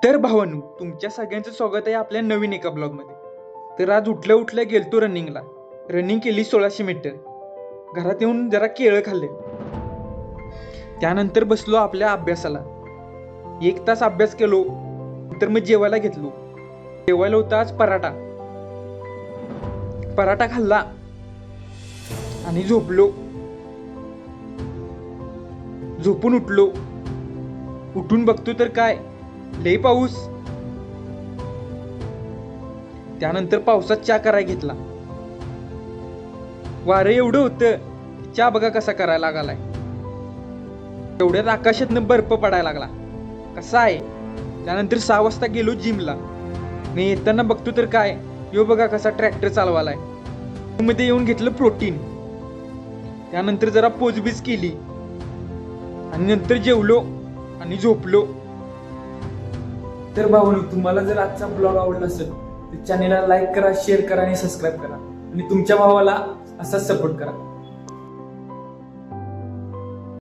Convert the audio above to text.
तर भावांनो, तुमच्या सगळ्यांचं स्वागत आहे आपल्या नवीन एका ब्लॉगमध्ये. तर आज उठल्या उठल्या गेलतो रनिंगला. रनिंग केली 1600 मीटर. घरात येऊन जरा केळं खाल्ले. त्यानंतर बसलो आपल्या अभ्यासाला. 1 तास अभ्यास केलो. नंतर मग जेवायला घेतलो. जेवायला होता आज पराठा. पराठा खाल्ला आणि झोपलो. झोपून उठलो. उठून बघतो तर काय, लय पाऊस. त्यानंतर पावसात चहा करायला घेतला. वारं एवढं होतं, चहा बघा कसा करायला लागलाय. एवढ्यात आकाशातनं बर्फ पडायला लागला. कसा आहे. त्यानंतर 6 वाजता गेलो जिमला. मी येताना बघतो तर काय, यो बघा कसा ट्रॅक्टर चालवालाय. मध्ये येऊन घेतलं प्रोटीन. त्यानंतर जरा पोजबीज केली आणि नंतर जेवलो आणि झोपलो. तर भावांनो, तुम्हाला जर आजचा ब्लॉग आवडला असेल तर चॅनेलला लाईक करा, शेअर करा आणि सबस्क्राईब करा आणि तुमच्या भावाला असाच सपोर्ट करा.